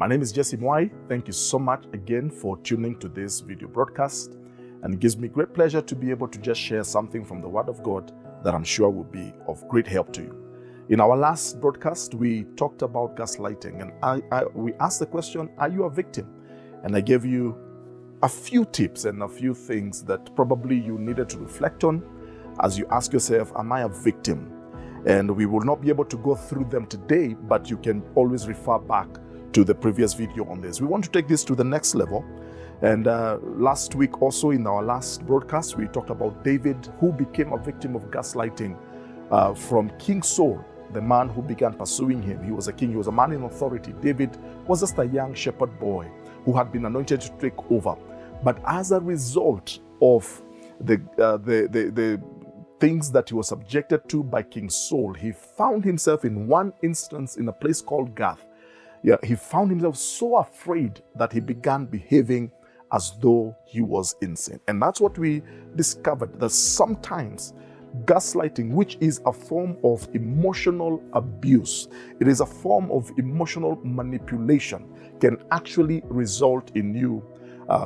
My name is Jesse Mwai. Thank you so much again for tuning to this video broadcast. And it gives me great pleasure to be able to just share something from the Word of God that I'm sure will be of great help to you. In our last broadcast, we talked about gaslighting, and we asked the question, are you a victim? And I gave you a few tips and a few things that probably you needed to reflect on as you ask yourself, am I a victim? And we will not be able to go through them today, but you can always refer back to the previous video on this. We want to take this to the next level. And last week also in our last broadcast, we talked about David, who became a victim of gaslighting from King Saul, the man who began pursuing him. He was a king, he was a man in authority. David was just a young shepherd boy who had been anointed to take over. But as a result of the things that he was subjected to by King Saul, he found himself in one instance in a place called Gath. Yeah, he found himself so afraid that he began behaving as though he was insane. And that's what we discovered, that sometimes gaslighting, which is a form of emotional abuse, it is a form of emotional manipulation, can actually result in you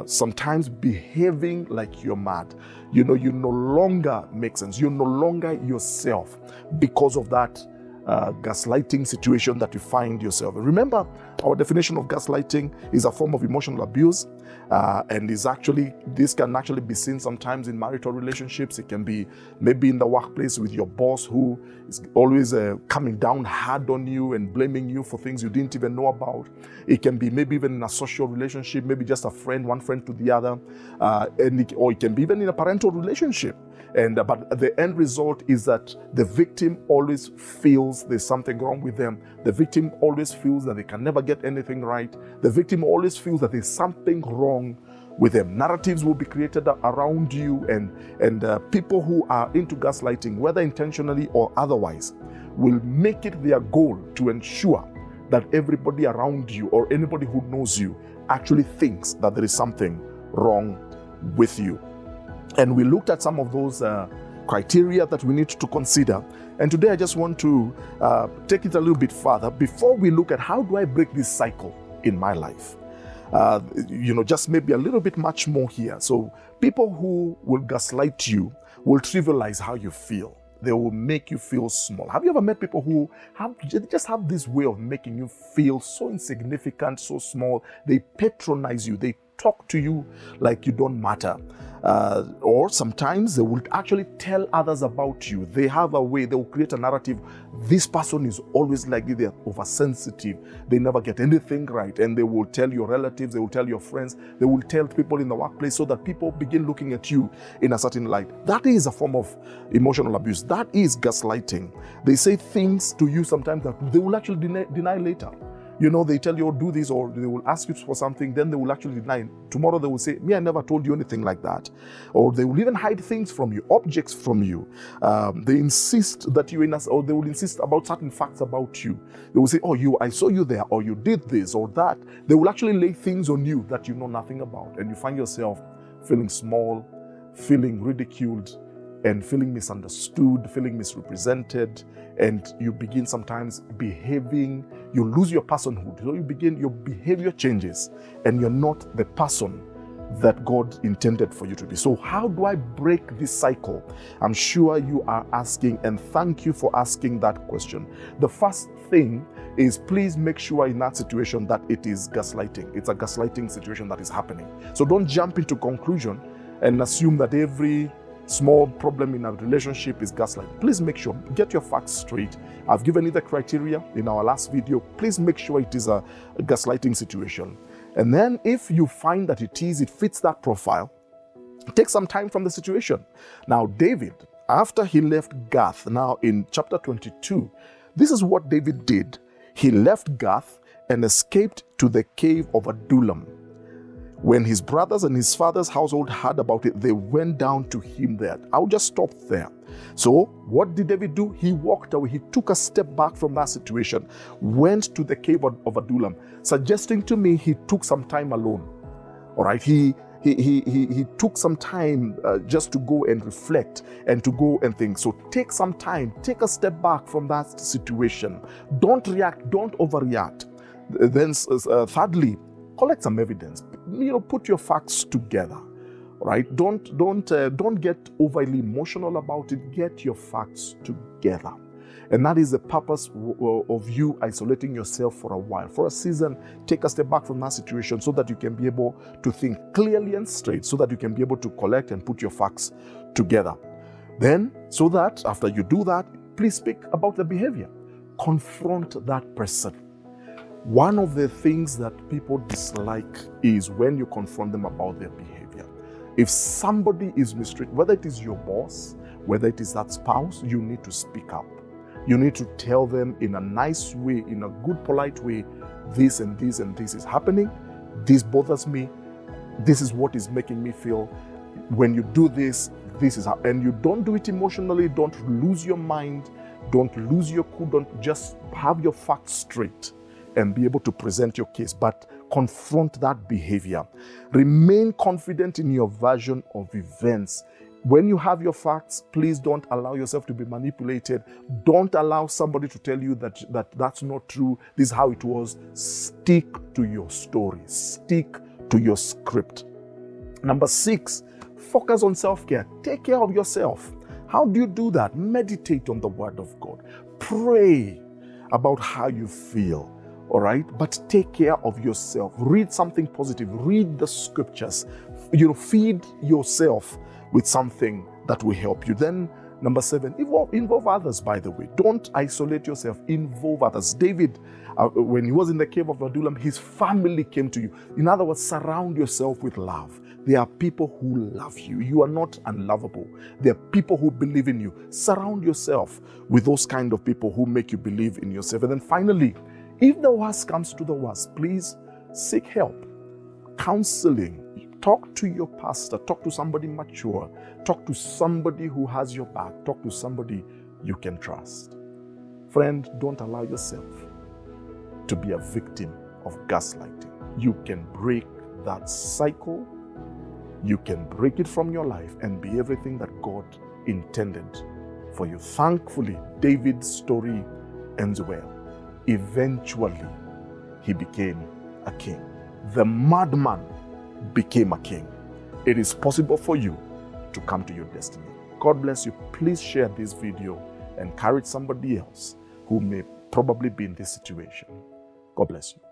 sometimes behaving like you're mad. You no longer make sense. You're no longer yourself because of that gaslighting situation that you find yourself. Remember, our definition of gaslighting is a form of emotional abuse, and this can actually be seen sometimes in marital relationships. It can be maybe in the workplace with your boss who is always coming down hard on you and blaming you for things you didn't even know about. It can be maybe even in a social relationship, maybe just one friend to the other, or it can be even in a parental relationship. But the end result is that the victim always feels there's something wrong with them. The victim always feels that they can never get anything right. The victim always feels that there's something wrong with them. Narratives will be created around you, and people who are into gaslighting, whether intentionally or otherwise, will make it their goal to ensure that everybody around you or anybody who knows you actually thinks that there is something wrong with you. And we looked at some of those criteria that we need to consider. And today I just want to take it a little bit further before we look at how do I break this cycle in my life. Just maybe a little bit much more here. So people who will gaslight you will trivialize how you feel. They will make you feel small. Have you ever met people who just have this way of making you feel so insignificant, so small? They patronize you. They talk to you like you don't matter. Or sometimes they will actually tell others about you. They have a way, they will create a narrative. This person is always like this, they're oversensitive. They never get anything right. And they will tell your relatives, they will tell your friends, they will tell people in the workplace so that people begin looking at you in a certain light. That is a form of emotional abuse. That is gaslighting. They say things to you sometimes that they will actually deny later. They tell you, do this, or they will ask you for something, then they will actually deny. Tomorrow they will say, I never told you anything like that. Or they will even hide things from you, objects from you. They insist that or they will insist about certain facts about you. They will say, I saw you there, or you did this or that. They will actually lay things on you that you know nothing about. And you find yourself feeling small, feeling ridiculed, and feeling misunderstood, feeling misrepresented, and you begin sometimes behaving, you lose your personhood. So your behavior changes, and you're not the person that God intended for you to be. So how do I break this cycle? I'm sure you are asking, and thank you for asking that question. The first thing is, please make sure in that situation that it is gaslighting. It's a gaslighting situation that is happening. So don't jump into conclusion and assume that every small problem in a relationship is gaslighting. Please make sure, get your facts straight. I've given you the criteria in our last video. Please make sure it is a gaslighting situation. And then if you find that it fits that profile, take some time from the situation. Now, David, after he left Gath, now in chapter 22, this is what David did. He left Gath and escaped to the cave of Adullam. When his brothers and his father's household heard about it, they went down to him there. I'll just stop there. So what did David do? He walked away. He took a step back from that situation, went to the cave of Adullam, suggesting to me he took some time alone. All right. He took some time just to go and reflect and to go and think. So take some time, take a step back from that situation. Don't react, don't overreact. Then, thirdly, collect some evidence. Put your facts together. Right? Don't get overly emotional about it. Get your facts together. And that is the purpose of you isolating yourself for a while. For a season, take a step back from that situation so that you can be able to think clearly and straight, so that you can be able to collect and put your facts together. Then, so that after you do that, please speak about the behavior. Confront that person. One of the things that people dislike is when you confront them about their behavior. If somebody is mistreated, whether it is your boss, whether it is that spouse, you need to speak up. You need to tell them in a nice way, in a good, polite way, this and this and this is happening. This bothers me. This is what is making me feel. When you do this, this is how, and you don't do it emotionally. Don't lose your mind. Don't lose your cool. Don't just have your facts straight and be able to present your case, but confront that behavior. Remain confident in your version of events. When you have your facts, please don't allow yourself to be manipulated. Don't allow somebody to tell you that that's not true. This is how it was. Stick to your story. Stick to your script. Number 6, focus on self-care. Take care of yourself. How do you do that? Meditate on the Word of God. Pray about how you feel. All right, but take care of yourself. Read something positive. Read the scriptures. Feed yourself with something that will help you. Then, number 7, involve others, by the way. Don't isolate yourself. Involve others. David, when he was in the cave of Adullam, his family came to you. In other words, surround yourself with love. There are people who love you. You are not unlovable. There are people who believe in you. Surround yourself with those kind of people who make you believe in yourself. And then finally, if the worst comes to the worst, please seek help. Counseling. Talk to your pastor. Talk to somebody mature. Talk to somebody who has your back. Talk to somebody you can trust. Friend, don't allow yourself to be a victim of gaslighting. You can break that cycle. You can break it from your life and be everything that God intended for you. Thankfully, David's story ends well. Eventually, he became a king. The madman became a king. It is possible for you to come to your destiny. God bless you. Please share this video and encourage somebody else who may probably be in this situation. God bless you.